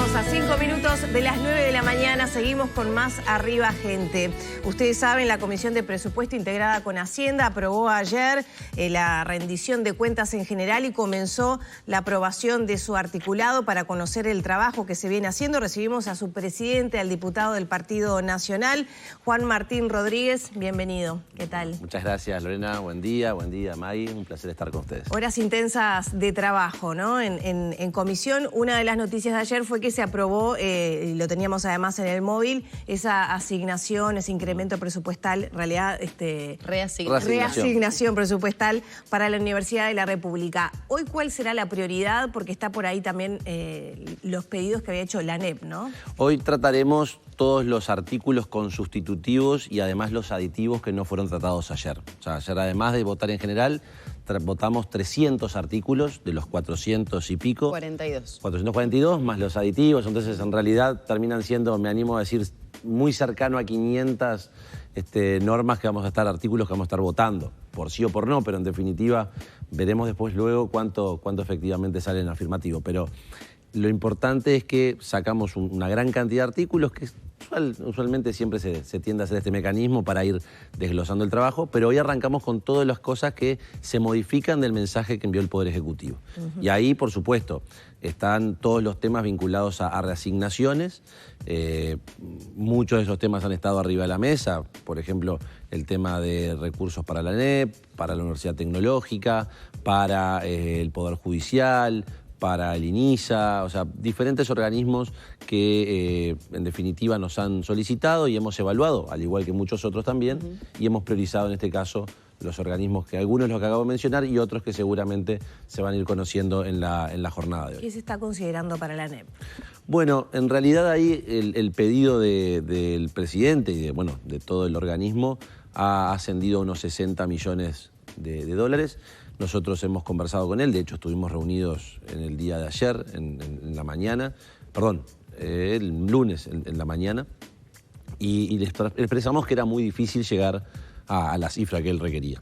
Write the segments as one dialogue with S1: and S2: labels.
S1: Estamos a 5 minutos de las 9 de la mañana, seguimos con más Arriba Gente. Ustedes saben, la Comisión de Presupuesto integrada con Hacienda aprobó ayer la rendición de cuentas en general y comenzó la aprobación de su articulado para conocer el trabajo que se viene haciendo. Recibimos a su presidente, al diputado del Partido Nacional, Juan Martín Rodríguez. Bienvenido. ¿Qué tal?
S2: Muchas gracias, Lorena. Buen día, May. Un placer estar con ustedes.
S1: Horas intensas de trabajo, ¿no? En comisión, una de las noticias de ayer fue que se aprobó, y lo teníamos además en el móvil, esa asignación, ese incremento presupuestal, en realidad, reasignación presupuestal para la Universidad de la República. Hoy, ¿cuál será la prioridad? Porque está por ahí también los pedidos que había hecho la ANEP, ¿no?
S2: Hoy trataremos todos los artículos con sustitutivos y además los aditivos que no fueron tratados ayer. O sea, ayer, además de votar en general, votamos 300 artículos de los 400 y pico. 442 más los aditivos, entonces en realidad terminan siendo, me animo a decir, muy cercano a 500 normas que vamos a estar, artículos que vamos a estar votando, por sí o por no, pero en definitiva veremos después luego cuánto efectivamente sale en afirmativo. Pero lo importante es que sacamos una gran cantidad de artículos que usualmente siempre se tiende a hacer este mecanismo para ir desglosando el trabajo, pero hoy arrancamos con todas las cosas que se modifican del mensaje que envió el Poder Ejecutivo. Y ahí, por supuesto, están todos los temas vinculados a reasignaciones. Muchos de esos temas han estado arriba de la mesa, por ejemplo, el tema de recursos para la ANEP, para la Universidad Tecnológica, para el Poder Judicial, para el INISA, o sea, diferentes organismos que en definitiva nos han solicitado y hemos evaluado, al igual que muchos otros también, y hemos priorizado en este caso los organismos, que algunos los que acabo de mencionar y otros que seguramente se van a ir conociendo en la jornada de hoy.
S1: ¿Qué se está considerando para la ANEP?
S2: Bueno, en realidad ahí el pedido del presidente y de todo el organismo ha ascendido a unos 60 millones de dólares. Nosotros hemos conversado con él, de hecho estuvimos reunidos en el día de ayer, en la mañana, perdón, el lunes en la mañana, y le expresamos que era muy difícil llegar a la cifra que él requería.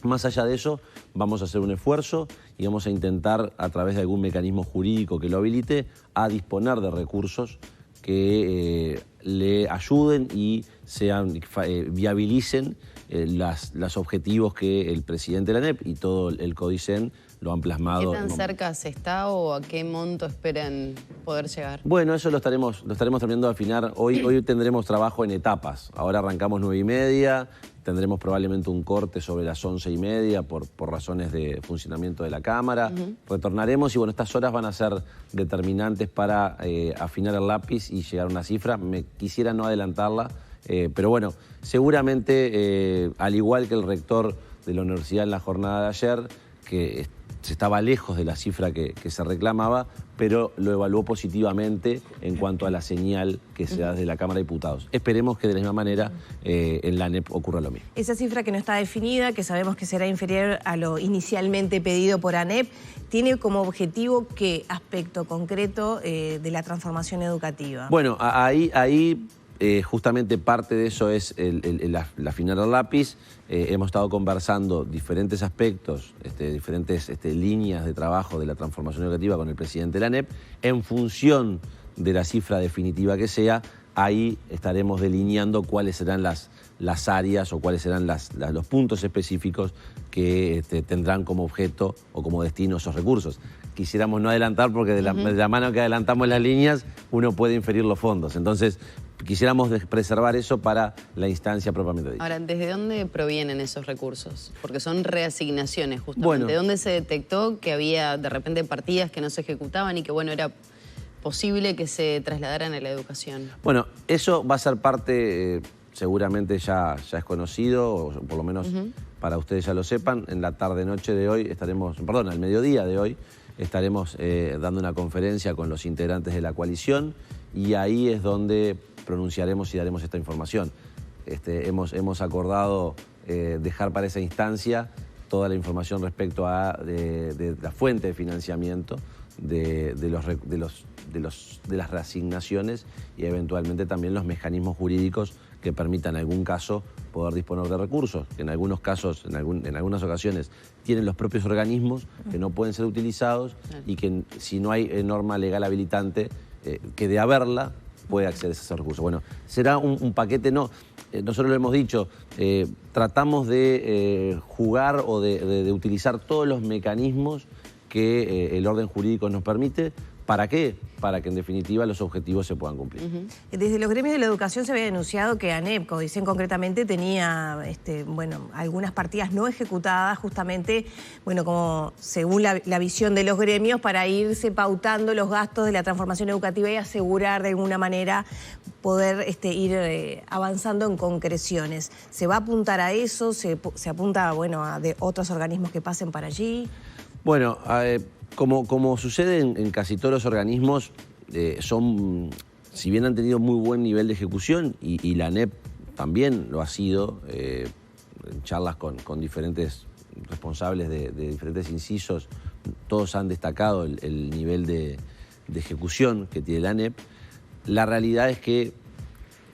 S2: Más allá de eso, vamos a hacer un esfuerzo y vamos a intentar, a través de algún mecanismo jurídico que lo habilite, a disponer de recursos que le ayuden y viabilicen los objetivos que el presidente de la ANEP y todo el CODICEN lo han plasmado.
S3: ¿Qué tan cerca se está o a qué monto esperan poder llegar?
S2: Bueno, eso lo estaremos terminando de afinar. Hoy tendremos trabajo en etapas. Ahora arrancamos 9:30, tendremos probablemente un corte sobre las 11:30 por razones de funcionamiento de la Cámara. Retornaremos y estas horas van a ser determinantes para afinar el lápiz y llegar a una cifra. Me quisiera no adelantarla, pero bueno, seguramente, al igual que el rector de la universidad en la jornada de ayer, que se estaba lejos de la cifra que se reclamaba, pero lo evaluó positivamente en cuanto a la señal que se da desde la Cámara de Diputados. Esperemos que de la misma manera en la ANEP ocurra lo mismo.
S1: Esa cifra que no está definida, que sabemos que será inferior a lo inicialmente pedido por ANEP, ¿tiene como objetivo qué aspecto concreto de la transformación educativa?
S2: Bueno, ahí justamente parte de eso es el afinar el lápiz. Hemos estado conversando diferentes aspectos, diferentes líneas de trabajo de la transformación educativa con el presidente de la ANEP. En función de la cifra definitiva que sea, ahí estaremos delineando cuáles serán las áreas o cuáles serán los puntos específicos que tendrán como objeto o como destino esos recursos. Quisiéramos no adelantar porque de la mano que adelantamos las líneas uno puede inferir los fondos. Entonces, quisiéramos preservar eso para la instancia propiamente dicha.
S3: Ahora, ¿desde dónde provienen esos recursos? Porque son reasignaciones, justamente.
S2: Bueno,
S3: ¿de dónde se detectó que había de repente partidas que no se ejecutaban y que, era posible que se trasladaran a la educación? Bueno,
S2: eso va a ser parte, seguramente ya es conocido, o por lo menos para ustedes ya lo sepan. En la tarde-noche de hoy al mediodía de hoy, estaremos dando una conferencia con los integrantes de la coalición y ahí es donde pronunciaremos y daremos esta información. Hemos acordado dejar para esa instancia toda la información respecto a la fuente de financiamiento de las reasignaciones y eventualmente también los mecanismos jurídicos que permita en algún caso poder disponer de recursos, que en algunos casos, en algunas ocasiones, tienen los propios organismos que no pueden ser utilizados y que si no hay norma legal habilitante, que de haberla puede acceder a esos recursos. Bueno, será un paquete, nosotros lo hemos dicho, tratamos de jugar o de utilizar todos los mecanismos que el orden jurídico nos permite. ¿Para qué? Para que en definitiva los objetivos se puedan cumplir.
S1: Desde los gremios de la educación se había denunciado que ANEP, como dicen concretamente, tenía algunas partidas no ejecutadas justamente, como según la visión de los gremios, para irse pautando los gastos de la transformación educativa y asegurar de alguna manera poder ir avanzando en concreciones. ¿Se va a apuntar a eso? ¿Se apunta a de otros organismos que pasen para allí?
S2: Bueno, como sucede en casi todos los organismos, si bien han tenido muy buen nivel de ejecución, y la ANEP también lo ha sido, en charlas con diferentes responsables de diferentes incisos, todos han destacado el nivel de ejecución que tiene la ANEP. La realidad es que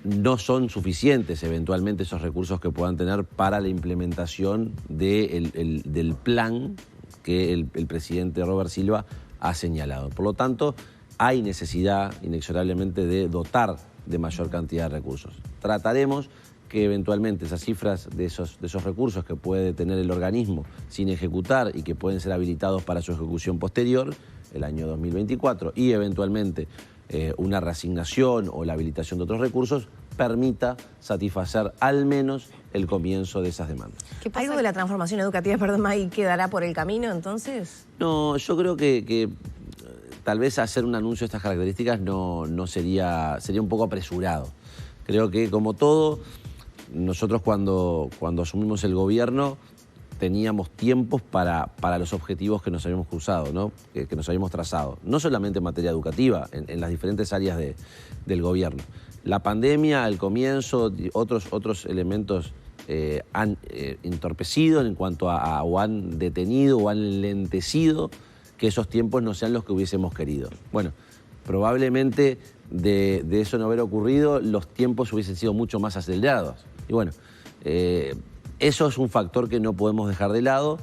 S2: no son suficientes eventualmente esos recursos que puedan tener para la implementación del plan que el presidente Robert Silva ha señalado. Por lo tanto, hay necesidad inexorablemente de dotar de mayor cantidad de recursos. Trataremos que eventualmente esas cifras de esos recursos que puede tener el organismo sin ejecutar y que pueden ser habilitados para su ejecución posterior, el año 2024, y eventualmente una reasignación o la habilitación de otros recursos, permita satisfacer al menos el comienzo de esas demandas.
S1: ¿Algo de la transformación educativa, May, quedará por el camino entonces?
S2: No, yo creo que tal vez hacer un anuncio de estas características no sería un poco apresurado. Creo que, como todo, nosotros cuando asumimos el gobierno teníamos tiempos para los objetivos que nos habíamos cruzado, ¿no? que nos habíamos trazado. No solamente en materia educativa, en las diferentes áreas del gobierno. La pandemia, al comienzo, otros elementos han entorpecido en cuanto o han detenido o han enlentecido que esos tiempos no sean los que hubiésemos querido. Bueno, probablemente de eso no haber ocurrido, los tiempos hubiesen sido mucho más acelerados. Y bueno, eso es un factor que no podemos dejar de lado.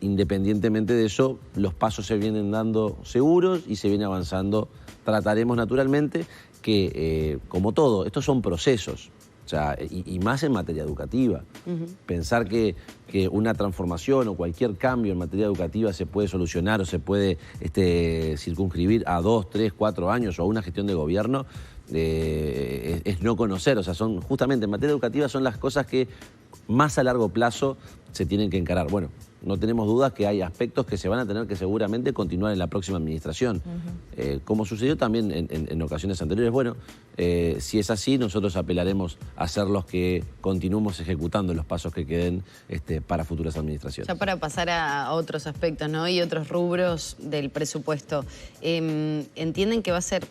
S2: Independientemente de eso, los pasos se vienen dando seguros y se viene avanzando. Trataremos naturalmente que, como todo, estos son procesos, o sea, y más en materia educativa. Pensar que una transformación o cualquier cambio en materia educativa se puede solucionar o se puede circunscribir a 2, 3, 4 años o a una gestión de gobierno es no conocer. O sea, justamente en materia educativa son las cosas que más a largo plazo se tienen que encarar. Bueno, no tenemos dudas que hay aspectos que se van a tener que seguramente continuar en la próxima administración, como sucedió también en ocasiones anteriores. Bueno, si es así, nosotros apelaremos a ser los que continuemos ejecutando los pasos que queden para futuras administraciones.
S3: Ya para pasar a otros aspectos, ¿no? Y otros rubros del presupuesto, ¿entienden que va a ser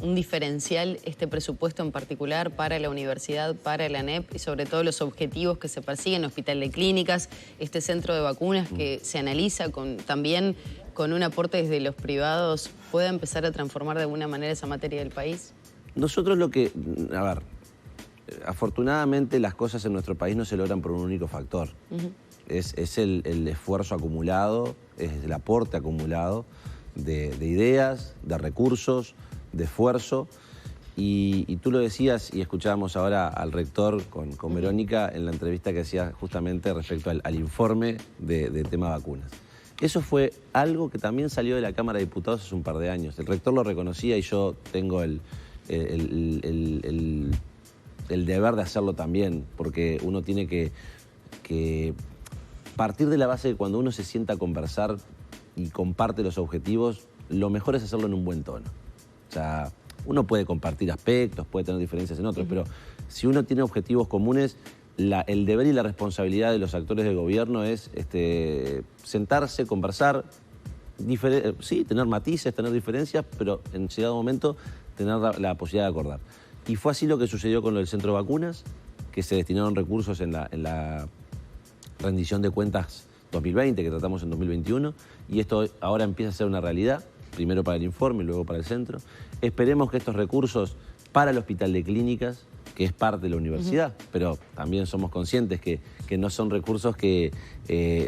S3: un diferencial este presupuesto en particular para la universidad, para la ANEP y sobre todo los objetivos que se persiguen, hospital de clínicas, este centro de vacunas que se analiza también con un aporte desde los privados, pueda empezar a transformar de alguna manera esa materia del país?
S2: Nosotros afortunadamente las cosas en nuestro país no se logran por un único factor. Es el esfuerzo acumulado, es el aporte acumulado de ideas, de recursos, de esfuerzo, y tú lo decías y escuchábamos ahora al rector con Verónica en la entrevista que hacía justamente respecto al informe de tema vacunas. Eso fue algo que también salió de la Cámara de Diputados hace un par de años. El rector lo reconocía y yo tengo el deber de hacerlo también, porque uno tiene que partir de la base de que cuando uno se sienta a conversar y comparte los objetivos, lo mejor es hacerlo en un buen tono. O sea, uno puede compartir aspectos, puede tener diferencias en otros, pero si uno tiene objetivos comunes, el deber y la responsabilidad de los actores del gobierno es sentarse, conversar, sí, tener matices, tener diferencias, pero en llegado momento tener la posibilidad de acordar. Y fue así lo que sucedió con lo del centro de vacunas, que se destinaron recursos en la rendición de cuentas 2020, que tratamos en 2021, y esto ahora empieza a ser una realidad. Primero para el informe y luego para el centro. Esperemos que estos recursos para el hospital de clínicas que es parte de la universidad, pero también somos conscientes que no son recursos que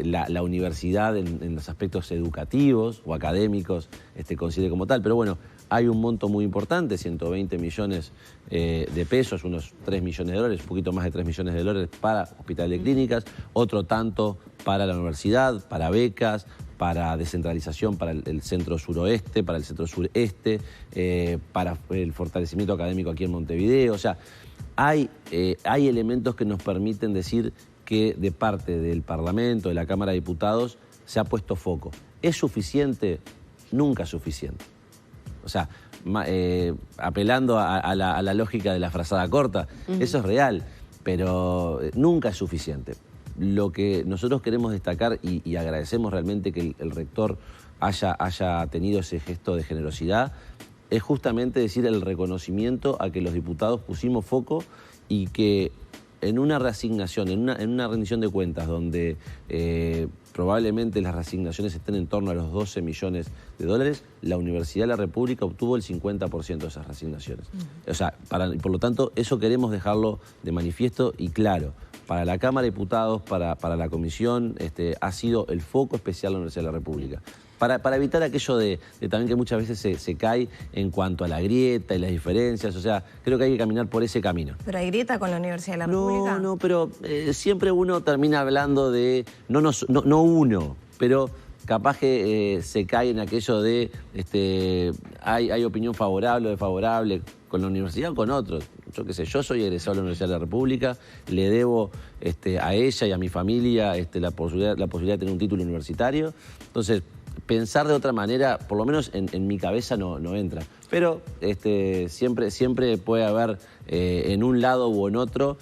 S2: la universidad en los aspectos educativos o académicos considere como tal. Pero bueno, hay un monto muy importante, 120 millones de pesos, unos 3 millones de dólares, un poquito más de 3 millones de dólares para Hospital de Clínicas, otro tanto para la universidad, para becas, para descentralización, para el centro suroeste, para el centro sureste, para el fortalecimiento académico aquí en Montevideo. O sea, hay elementos que nos permiten decir que de parte del Parlamento, de la Cámara de Diputados, se ha puesto foco. ¿Es suficiente? Nunca es suficiente. O sea, apelando a la lógica de la frazada corta, eso es real, pero nunca es suficiente. Lo que nosotros queremos destacar y agradecemos realmente que el rector haya tenido ese gesto de generosidad es justamente decir el reconocimiento a que los diputados pusimos foco y que en una reasignación, en una rendición de cuentas donde probablemente las reasignaciones estén en torno a los 12 millones de dólares, la Universidad de la República obtuvo el 50% de esas reasignaciones. O sea, por lo tanto, eso queremos dejarlo de manifiesto y claro. Para la Cámara de Diputados, para la Comisión, ha sido el foco especial de la Universidad de la República. Para evitar aquello de también que muchas veces se cae en cuanto a la grieta y las diferencias. O sea, creo que hay que caminar por ese camino.
S1: ¿Pero hay grieta con la Universidad de la República? No,
S2: pero siempre uno termina hablando de... No uno, pero capaz que se cae en aquello de... hay opinión favorable o desfavorable con la universidad o con otros. Yo qué sé, yo soy egresado de la Universidad de la República, le debo a ella y a mi familia la posibilidad de tener un título universitario. Entonces, pensar de otra manera, por lo menos en mi cabeza no entra. Pero siempre puede haber en un lado u en otro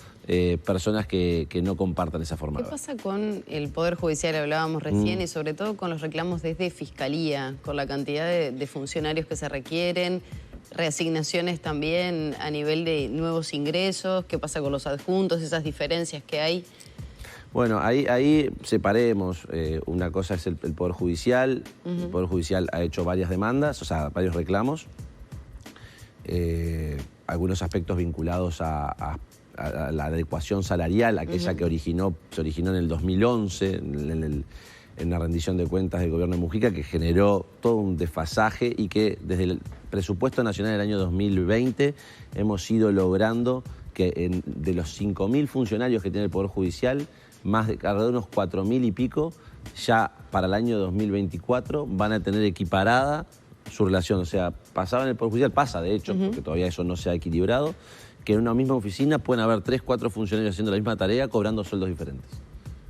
S2: personas que no compartan esa forma.
S3: ¿Qué pasa con el Poder Judicial? Hablábamos recién y sobre todo con los reclamos desde Fiscalía, con la cantidad de funcionarios que se requieren, reasignaciones también a nivel de nuevos ingresos, qué pasa con los adjuntos, esas diferencias que hay.
S2: Bueno, ahí separemos. Una cosa es el Poder Judicial. El Poder Judicial ha hecho varias demandas, o sea, varios reclamos. Algunos aspectos vinculados a la adecuación salarial, aquella que se originó en el 2011, en la rendición de cuentas del gobierno de Mujica, que generó todo un desfasaje y que desde el presupuesto nacional del año 2020 hemos ido logrando que de los 5.000 funcionarios que tiene el Poder Judicial, más de alrededor de unos 4.000 y pico, ya para el año 2024 van a tener equiparada su relación. O sea, pasaba en el Poder Judicial, pasa de hecho, porque todavía eso no se ha equilibrado, que en una misma oficina pueden haber 3, 4 funcionarios haciendo la misma tarea cobrando sueldos diferentes,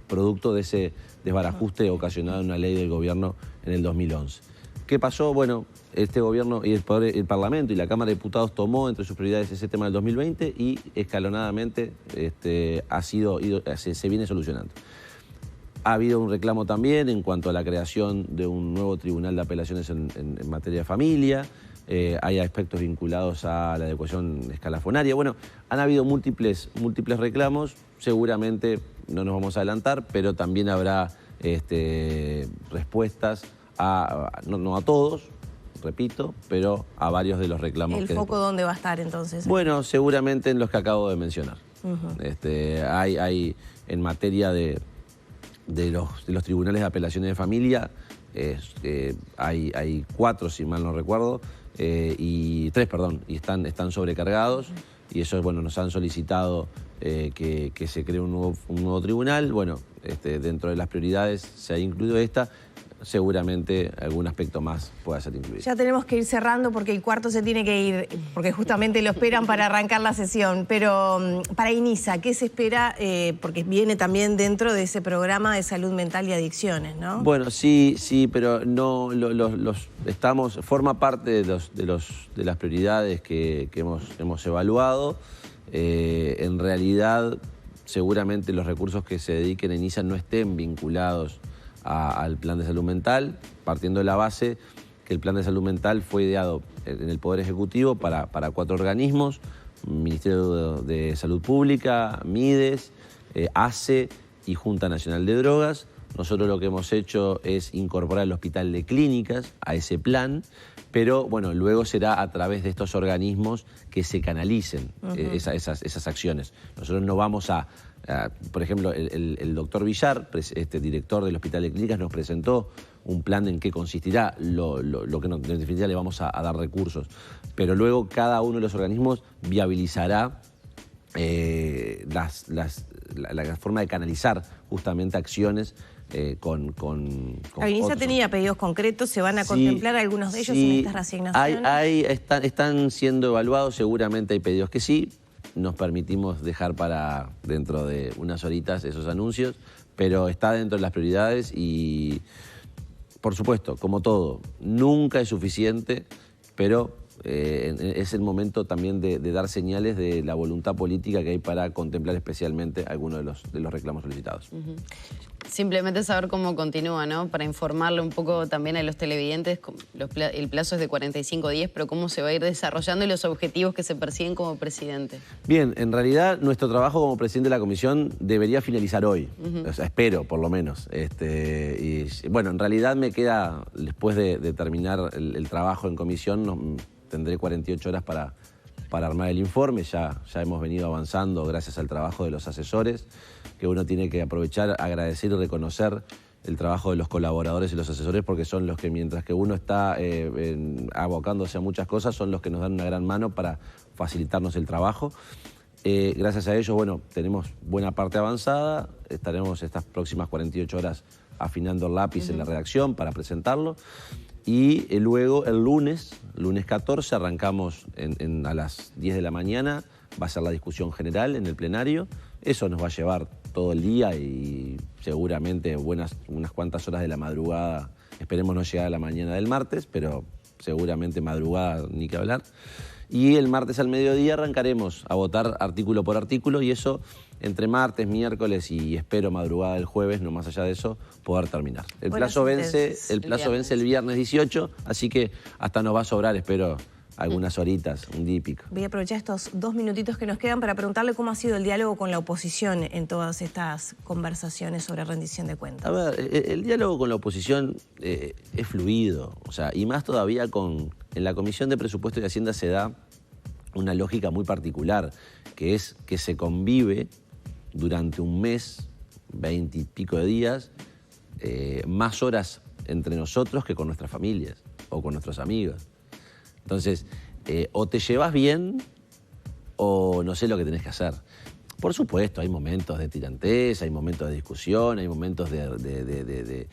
S2: producto de ese desbarajuste ocasionado en una ley del gobierno en el 2011. ¿Qué pasó? Bueno, este gobierno y el Parlamento y la Cámara de Diputados tomó entre sus prioridades ese tema del 2020 y escalonadamente se viene solucionando. Ha habido un reclamo también en cuanto a la creación de un nuevo tribunal de apelaciones en materia de familia. Hay aspectos vinculados a la adecuación escalafonaria. Bueno, han habido múltiples reclamos. Seguramente no nos vamos a adelantar, pero también habrá respuestas no a todos, repito, pero a varios de los reclamos.
S1: ¿El foco dónde va a estar entonces?
S2: Bueno, seguramente en los que acabo de mencionar. Hay en materia de los tribunales de apelaciones de familia, hay 4, si mal no recuerdo, y 3, y están sobrecargados. Y eso, bueno, nos han solicitado que se cree un nuevo tribunal. Bueno, dentro de las prioridades se ha incluido esta. Seguramente algún aspecto más pueda ser incluido.
S1: Ya tenemos que ir cerrando porque el cuarto se tiene que ir, porque justamente lo esperan para arrancar la sesión. Pero para INISA, ¿qué se espera? Porque viene también dentro de ese programa de salud mental y adicciones, ¿no?
S2: Bueno, sí, pero no forma parte de las prioridades que hemos evaluado. En realidad, seguramente los recursos que se dediquen a INISA no estén vinculados al plan de salud mental, partiendo de la base que el plan de salud mental fue ideado en el Poder Ejecutivo para 4 organismos: Ministerio de Salud Pública, MIDES, ACE y Junta Nacional de Drogas. Nosotros lo que hemos hecho es incorporar el Hospital de Clínicas a ese plan, pero bueno, luego será a través de estos organismos que se canalicen esas acciones. Nosotros no vamos por ejemplo, el doctor Villar, director del Hospital de Clínicas, nos presentó un plan en qué consistirá, lo que en definitiva le vamos a dar recursos. Pero luego cada uno de los organismos viabilizará la forma de canalizar justamente acciones con
S1: Avinisa tenía pedidos concretos, ¿se van a contemplar algunos de ellos en estas reasignaciones?
S2: Están siendo evaluados, seguramente hay pedidos que sí. Nos permitimos dejar para dentro de unas horitas esos anuncios, pero está dentro de las prioridades y, por supuesto, como todo, nunca es suficiente, pero es el momento también de dar señales de la voluntad política que hay para contemplar especialmente algunos de los reclamos solicitados.
S3: Simplemente saber cómo continúa, ¿no? Para informarle un poco también a los televidentes, el plazo es de 45 días, pero cómo se va a ir desarrollando y los objetivos que se persiguen como presidente.
S2: Bien, en realidad nuestro trabajo como presidente de la comisión debería finalizar hoy, o sea, espero por lo menos. Y bueno, en realidad me queda, después de terminar el trabajo en comisión, tendré 48 horas para armar el informe. Ya hemos venido avanzando gracias al trabajo de los asesores, que uno tiene que aprovechar, agradecer y reconocer el trabajo de los colaboradores y los asesores, porque son los que, mientras que uno está abocándose a muchas cosas, son los que nos dan una gran mano para facilitarnos el trabajo. Gracias a ellos, bueno, tenemos buena parte avanzada. Estaremos estas próximas 48 horas afinando el lápiz en la redacción para presentarlo. Y luego el lunes 14, arrancamos a las 10 de la mañana, va a ser la discusión general en el plenario. Eso nos va a llevar todo el día y seguramente unas cuantas horas de la madrugada. Esperemos no llegar a la mañana del martes, pero seguramente madrugada ni que hablar. Y el martes al mediodía arrancaremos a votar artículo por artículo, y eso entre martes, miércoles y espero madrugada del jueves, no más allá de eso, poder terminar. El plazo vence el viernes 18, así que hasta nos va a sobrar, espero, algunas horitas, un día y pico.
S1: Voy a aprovechar estos 2 minutitos que nos quedan para preguntarle cómo ha sido el diálogo con la oposición en todas estas conversaciones sobre rendición de cuentas.
S2: A ver, el diálogo con la oposición es fluido, o sea, y más todavía en la Comisión de Presupuesto y Hacienda se da una lógica muy particular, que es que se convive durante un mes, 20 y pico de días, más horas entre nosotros que con nuestras familias o con nuestros amigos. Entonces, o te llevas bien o no sé lo que tenés que hacer. Por supuesto, hay momentos de tiranteza, hay momentos de discusión, hay momentos de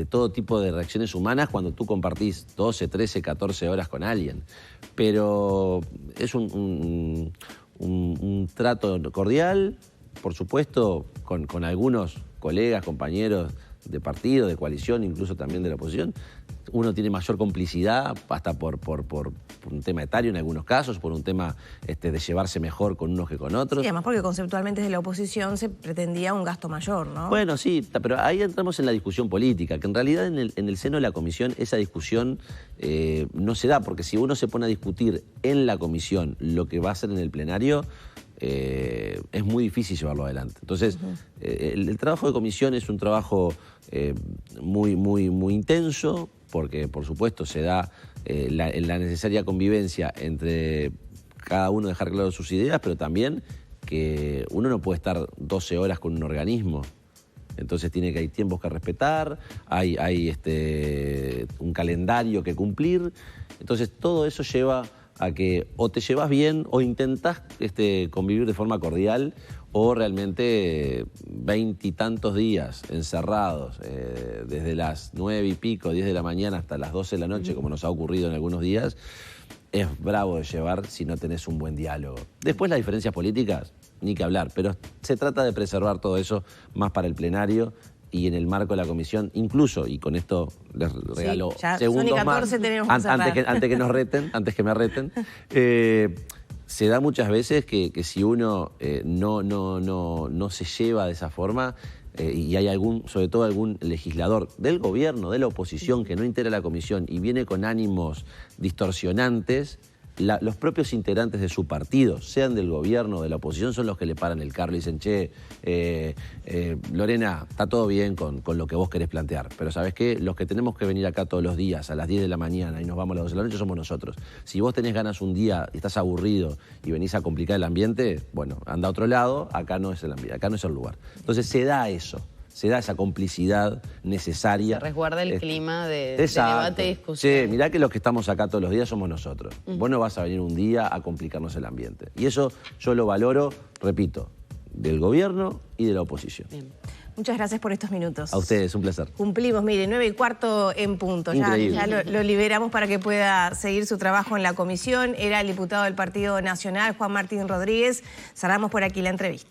S2: todo tipo de reacciones humanas cuando tú compartís 12, 13, 14 horas con alguien. Pero es un trato cordial, por supuesto, con algunos colegas, compañeros de partido, de coalición, incluso también de la oposición. Uno tiene mayor complicidad, hasta por un tema etario en algunos casos, por un tema de llevarse mejor con unos que con otros.
S1: Y además porque conceptualmente desde la oposición se pretendía un gasto mayor, ¿no?
S2: Bueno, sí, pero ahí entramos en la discusión política, que en realidad en el seno de la comisión esa discusión no se da, porque si uno se pone a discutir en la comisión lo que va a hacer en el plenario, es muy difícil llevarlo adelante. Entonces, el trabajo de comisión es un trabajo muy intenso, porque por supuesto se da la necesaria convivencia entre cada uno, dejar claro sus ideas, pero también que uno no puede estar 12 horas con un organismo. Entonces hay tiempos que respetar, hay un calendario que cumplir. Entonces todo eso lleva a que o te llevas bien o intentás convivir de forma cordial, o realmente 20 y tantos días encerrados, desde las 9 y pico, 10 de la mañana hasta las 12 de la noche, como nos ha ocurrido en algunos días, es bravo de llevar si no tenés un buen diálogo. Después las diferencias políticas, ni que hablar, pero se trata de preservar todo eso más para el plenario y en el marco de la comisión, incluso, y con esto les regalo segundos más, antes que me reten, se da muchas veces que si uno no se lleva de esa forma, y hay sobre todo algún legislador del gobierno, de la oposición, que no integra la comisión y viene con ánimos distorsionantes, los propios integrantes de su partido, sean del gobierno o de la oposición, son los que le paran el carro y dicen, che, Lorena, está todo bien con lo que vos querés plantear, pero ¿sabés qué? Los que tenemos que venir acá todos los días a las 10 de la mañana y nos vamos a las 12 de la noche somos nosotros. Si vos tenés ganas un día y estás aburrido y venís a complicar el ambiente, bueno, anda a otro lado, acá no es el ambiente, acá no es el lugar. Entonces se da eso. Se da esa complicidad necesaria.
S3: Se resguarda el clima de
S2: debate
S3: y discusión.
S2: Sí, mirá que los que estamos acá todos los días somos nosotros. Vos no vas a venir un día a complicarnos el ambiente. Y eso yo lo valoro, repito, del gobierno y de la oposición.
S1: Bien. Muchas gracias por estos minutos.
S2: A ustedes, un placer.
S1: Cumplimos, mire, 9:15 en punto. Ya lo liberamos para que pueda seguir su trabajo en la comisión. Era el diputado del Partido Nacional, Juan Martín Rodríguez. Cerramos por aquí la entrevista.